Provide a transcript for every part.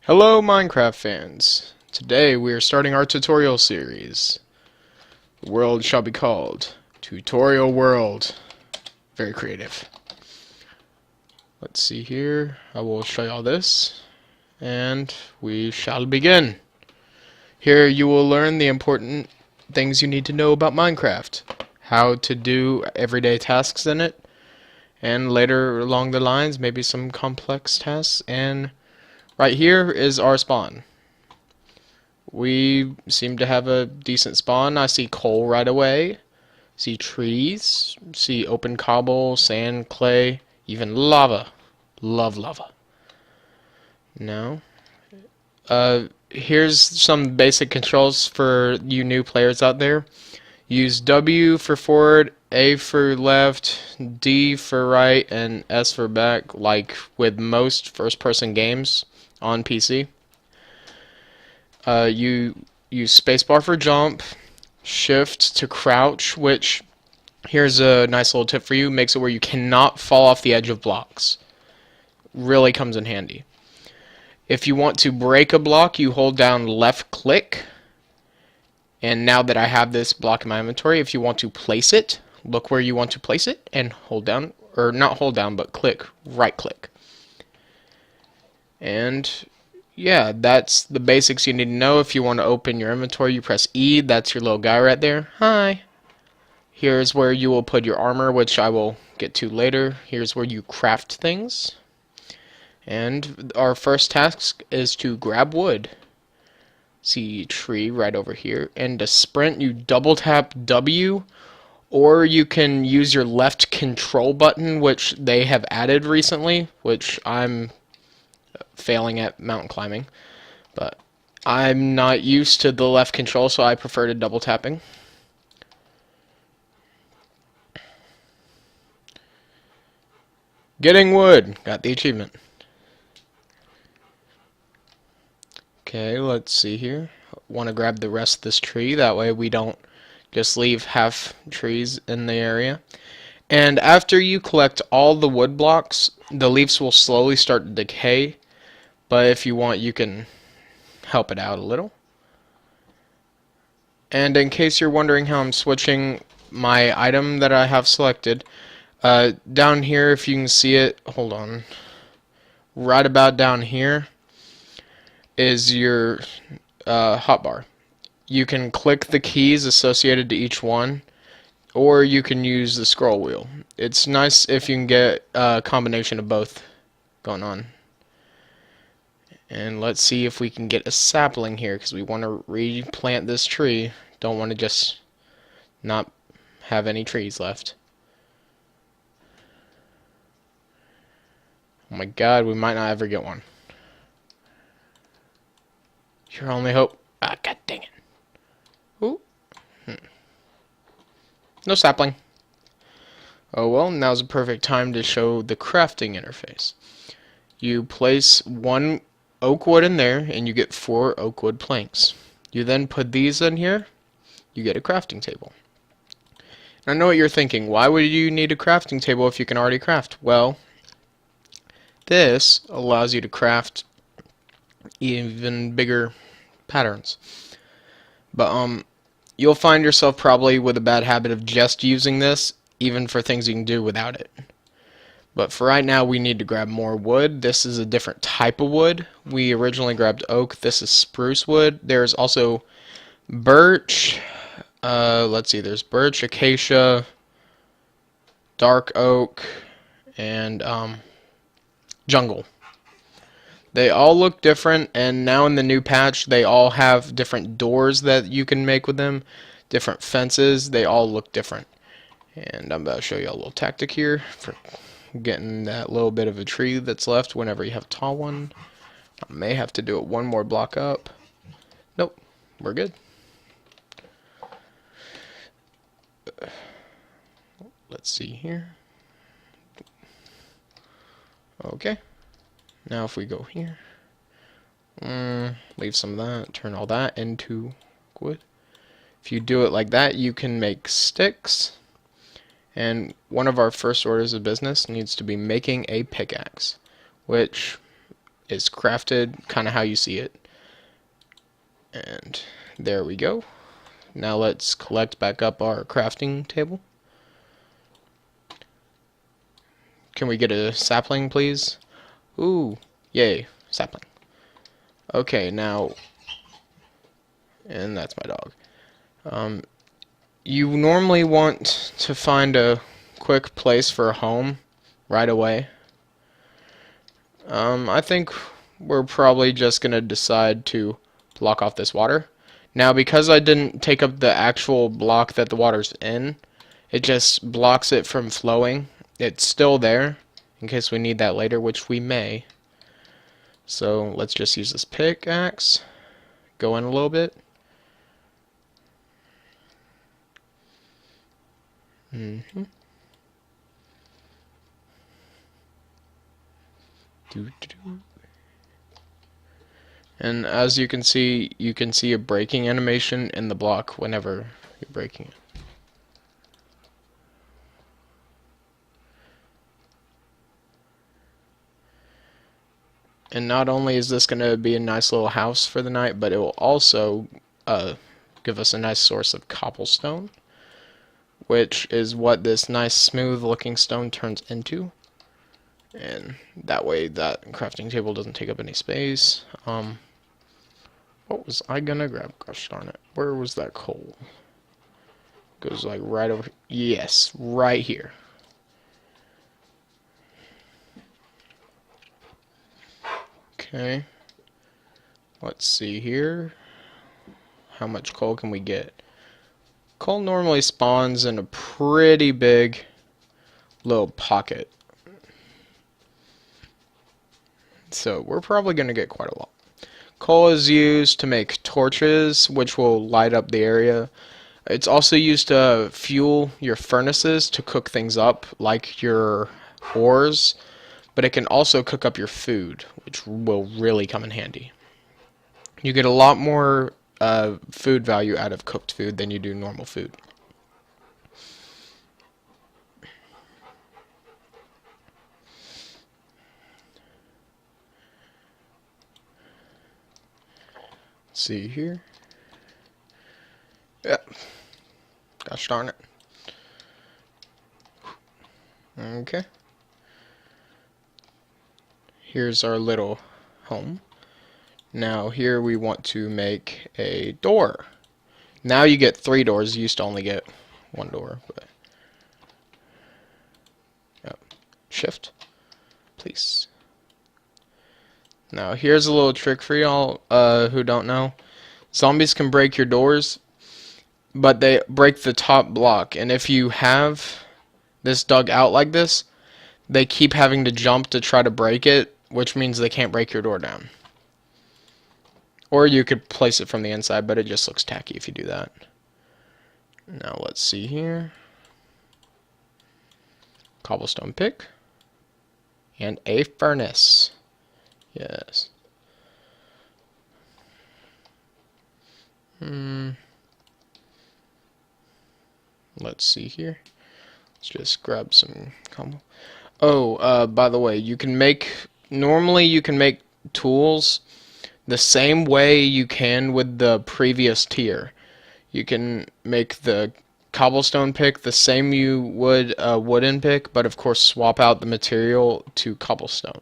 Hello Minecraft fans! Today we are starting our tutorial series. The world shall be called Tutorial World. Very creative. Let's see here. I will show you all this. And we shall begin. Here you will learn the important things you need to know about Minecraft. How to do everyday tasks in it. And later along the lines, maybe some complex tasks. And right here is our spawn. We seem to have a decent spawn. I see coal right away. See trees. See open cobble, sand, clay, even lava. Love lava. Now, here's some basic controls for you new players out there. Use W for forward, A for left, D for right, and S for back, like with most first-person games on PC. You use spacebar for jump, shift to crouch, which, here's a nice little tip for you, makes it where you cannot fall off the edge of blocks. Really comes in handy. If you want to break a block, you hold down left click. And now that I have this block in my inventory, if you want to place it, look where you want to place it and hold down, or not hold down, but click, right click. And yeah, that's the basics you need to know. If you want to open your inventory, you press E. That's your little guy right there. Hi. Here's where you will put your armor, which I will get to later. Here's where you craft things. And our first task is to grab wood. See tree right over here. And to sprint, you double tap W, or you can use your left control button, which they have added recently, which I'm failing at mountain climbing, but I'm not used to the left control, so I prefer to double tapping. Getting wood, got the achievement. Okay, let's see here. Want to grab the rest of this tree, that way we don't just leave half trees in the area. And after you collect all the wood blocks, the leaves will slowly start to decay. But if you want, you can help it out a little. And in case you're wondering how I'm switching my item that I have selected, down here, if you can see it, hold on, right about down here is your hotbar. You can click the keys associated to each one, or you can use the scroll wheel. It's nice if you can get a combination of both going on. And let's see if we can get a sapling here, because we want to replant this tree. Don't want to just not have any trees left. Oh my god, we might not ever get one. Your only hope. Ah, god dang it. Ooh. No sapling. Oh well, now's a perfect time to show the crafting interface. You place one oak wood in there, and you get 4 oak wood planks. You then put these in here, you get a crafting table. And I know what you're thinking, why would you need a crafting table if you can already craft? Well, this allows you to craft even bigger patterns. But you'll find yourself probably with a bad habit of just using this, even for things you can do without it. But for right now, we need to grab more wood. This is a different type of wood. We originally grabbed oak. This is spruce wood. There's also birch. Let's see. There's birch, acacia, dark oak, and jungle. They all look different, and now in the new patch, they all have different doors that you can make with them, different fences. They all look different. And I'm about to show you a little tactic here for getting that little bit of a tree that's left whenever you have a tall one. I may have to do it one more block up. Nope, we're good. Let's see here. Okay. Now if we go here, leave some of that, turn all that into wood. If you do it like that, you can make sticks. And one of our first orders of business needs to be making a pickaxe, which is crafted kind of how you see it. And there we go. Now let's collect back up our crafting table. Can we get a sapling, please? Ooh, yay, sapling. Okay, now, and that's my dog. You normally want to find a quick place for a home right away. I think we're probably just going to decide to block off this water. Now, because I didn't take up the actual block that the water's in, it just blocks it from flowing. It's still there, in case we need that later, which we may. So, let's just use this pickaxe. Go in a little bit. And as you can see a breaking animation in the block whenever you're breaking it. And not only is this going to be a nice little house for the night, but it will also give us a nice source of cobblestone, which is what this nice smooth looking stone turns into. And that way that crafting table doesn't take up any space. What was I gonna grab? Gosh darn it. Where was that coal? Goes like right over. Yes, right here. Okay. Let's see here. How much coal can we get? Coal normally spawns in a pretty big little pocket. So we're probably going to get quite a lot. Coal is used to make torches, which will light up the area. It's also used to fuel your furnaces to cook things up, like your ores. But it can also cook up your food, which will really come in handy. You get a lot more food value out of cooked food than you do normal food. Let's see here. Yep. Gosh darn it. Okay. Here's our little home. Now here we want to make a door. Now you get 3 doors. You used to only get 1 door. But yep. Shift, please. Now here's a little trick for y'all who don't know. Zombies can break your doors, but they break the top block. And if you have this dug out like this, they keep having to jump to try to break it, which means they can't break your door down. Or you could place it from the inside, but it just looks tacky if you do that. Now let's see here. Cobblestone pick. And a furnace. Yes. Let's see here. Let's just grab some cobble. Oh, by the way, normally you can make tools the same way you can with the previous tier. You can make the cobblestone pick the same you would a wooden pick, but of course swap out the material to cobblestone.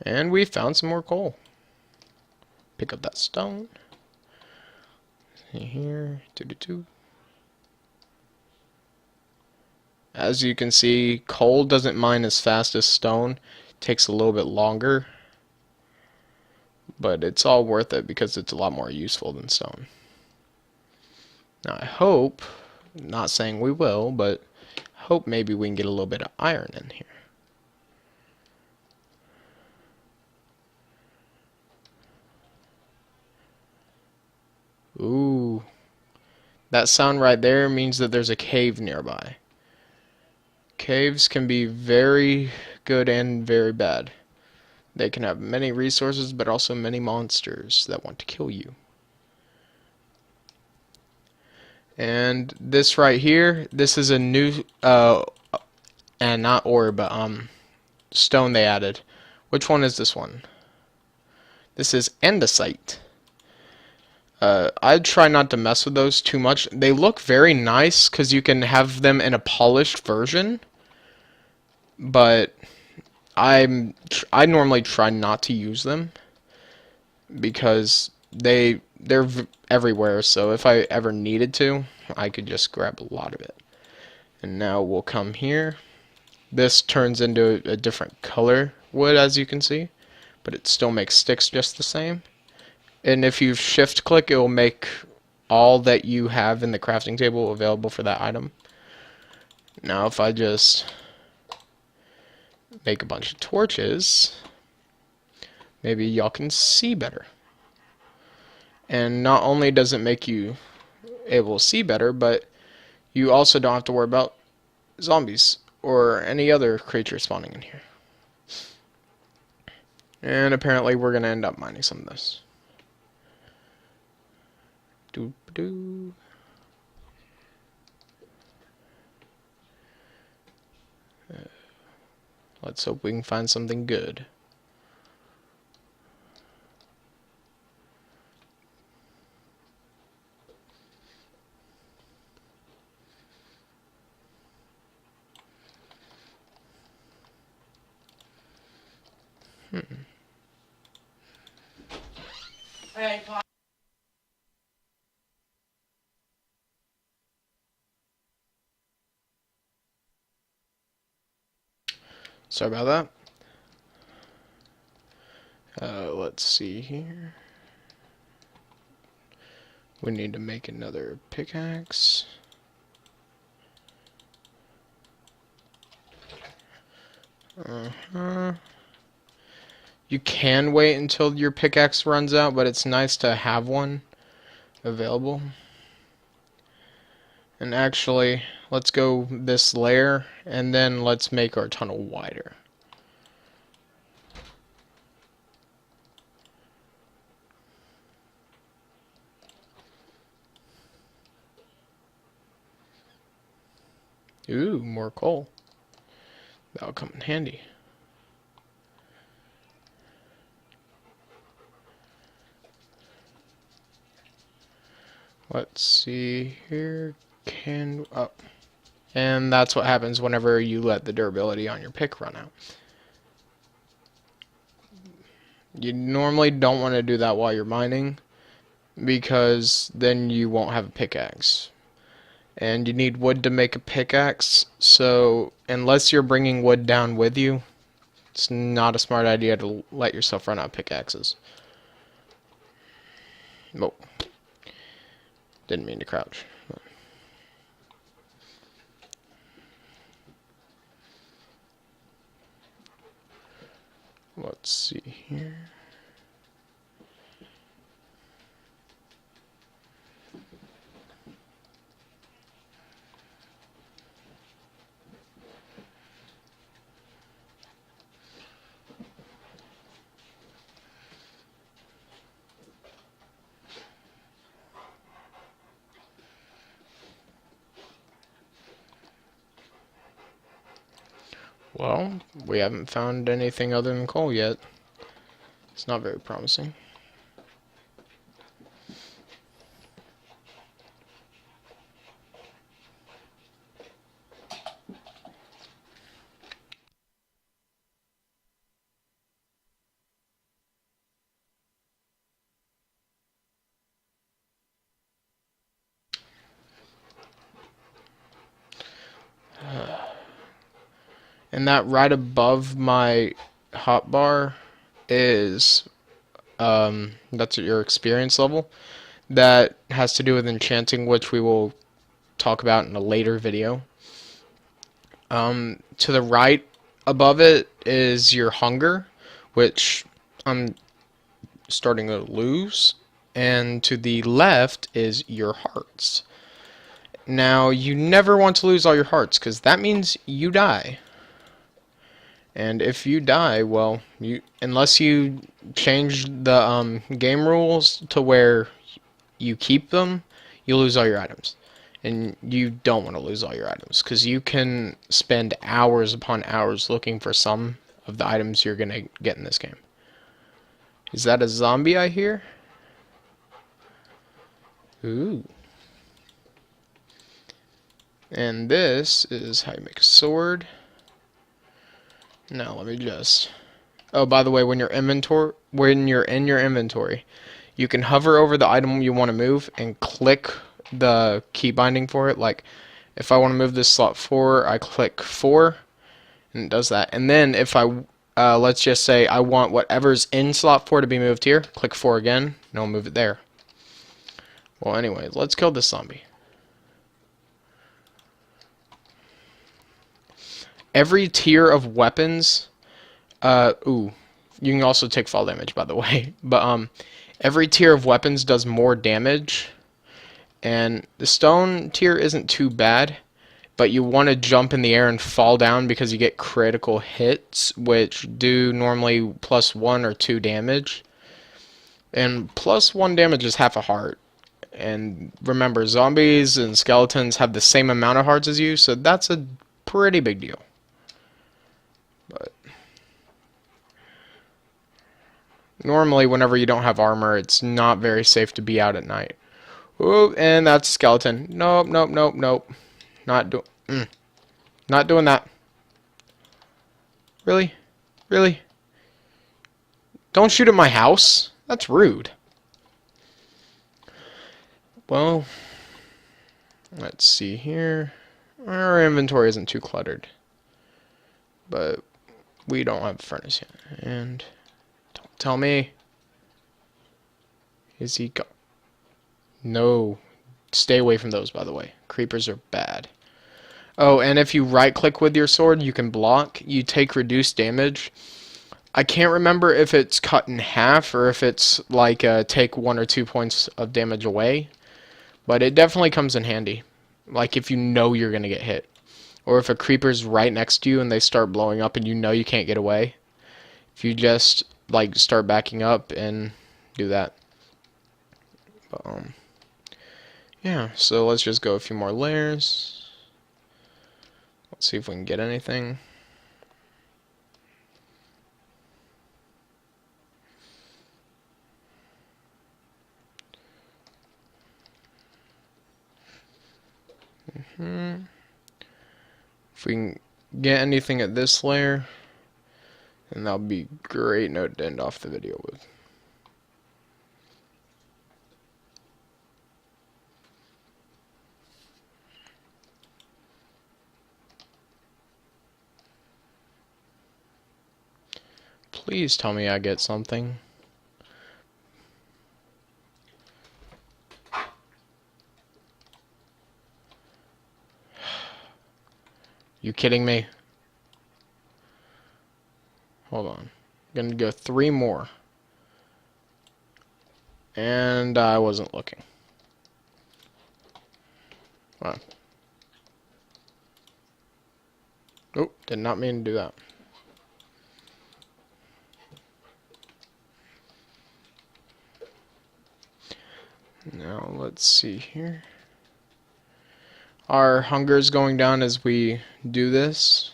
And we found some more coal. Pick up that stone. See here, As you can see, coal doesn't mine as fast as stone. It takes a little bit longer. But it's all worth it because it's a lot more useful than stone. Now I hope, not saying we will, but I hope maybe we can get a little bit of iron in here. Ooh. That sound right there means that there's a cave nearby. Caves can be very good and very bad. They can have many resources, but also many monsters that want to kill you. And this right here, this is a new and not ore, but stone they added. Which one is this one? This is andesite. I'd try not to mess with those too much. They look very nice because you can have them in a polished version, but I normally try not to use them because they're everywhere. So if I ever needed to, I could just grab a lot of it. And now we'll come here. This turns into a different color wood, as you can see, but it still makes sticks just the same. And if you shift click, it will make all that you have in the crafting table available for that item. Now if I just make a bunch of torches, maybe y'all can see better. And not only does it make you able to see better, but you also don't have to worry about zombies or any other creature spawning in here. And apparently we're going to end up mining some of this. Doop-doo. Let's hope we can find something good. Hey, Pop. Sorry about that. Let's see here. We need to make another pickaxe. You can wait until your pickaxe runs out, but it's nice to have one available. And actually, let's go this layer, and then let's make our tunnel wider. Ooh, more coal. That'll come in handy. Let's see here. And that's what happens whenever you let the durability on your pick run out. You normally don't want to do that while you're mining, because then you won't have a pickaxe. And you need wood to make a pickaxe, so unless you're bringing wood down with you, it's not a smart idea to let yourself run out of pickaxes. Oh, didn't mean to crouch. Let's see here. Well, we haven't found anything other than coal yet. It's not very promising. And that right above my hotbar is that's your experience level. That has to do with enchanting, which we will talk about in a later video. To the right above it is your hunger, which I'm starting to lose. And to the left is your hearts. Now, you never want to lose all your hearts, because that means you die. And if you die, well, unless you change the game rules to where you keep them, you lose all your items. And you don't want to lose all your items, because you can spend hours upon hours looking for some of the items you're going to get in this game. Is that a zombie I hear? Ooh. And this is how you make a sword. Now let me just... Oh, by the way, when you're in your inventory, you can hover over the item you want to move and click the key binding for it. Like, if I want to move this slot 4, I click 4, and it does that. And then if I, let's just say I want whatever's in slot 4 to be moved here, click 4 again, and I'll move it there. Well, anyway, let's kill this zombie. Every tier of weapons, you can also take fall damage, by the way, but every tier of weapons does more damage. And the stone tier isn't too bad, but you want to jump in the air and fall down because you get critical hits, which do normally +1 or 2 damage. And +1 damage is half a heart. And remember, zombies and skeletons have the same amount of hearts as you, so that's a pretty big deal. But normally, whenever you don't have armor, it's not very safe to be out at night. Oh, and that's a skeleton. Nope, nope, nope, nope. Not doing that. Really? Really? Don't shoot at my house. That's rude. Well, let's see here. Our inventory isn't too cluttered, but we don't have a furnace yet. And don't tell me. Is he go? No, stay away from those, by the way. Creepers are bad. Oh, and if you right click with your sword, you can block. You take reduced damage. I can't remember if it's cut in half or if it's like take 1 or 2 points of damage away. But it definitely comes in handy. Like if you know you're going to get hit. Or if a creeper's right next to you and they start blowing up and you know you can't get away. If you just like start backing up and do that. Yeah, so let's just go a few more layers. Let's see if we can get anything. If we can get anything at this layer, then that'll be a great note to end off the video with. Please tell me I get something. You kidding me? Hold on. I'm gonna go 3 more. And I wasn't looking. Wow. Oh, did not mean to do that. Now let's see here. Our hunger is going down as we do this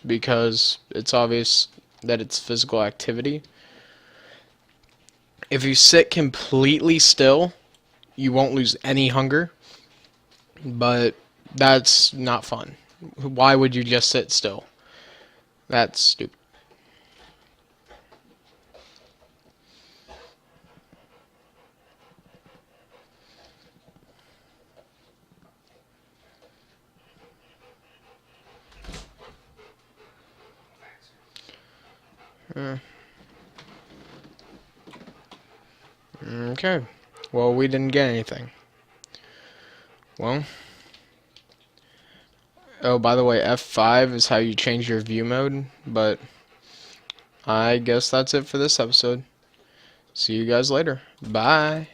because it's obvious that it's physical activity. If you sit completely still, you won't lose any hunger, but that's not fun. Why would you just sit still? That's stupid. Okay. Well, we didn't get anything. Well. Oh, by the way, F5 is how you change your view mode, but I guess that's it for this episode. See you guys later. Bye.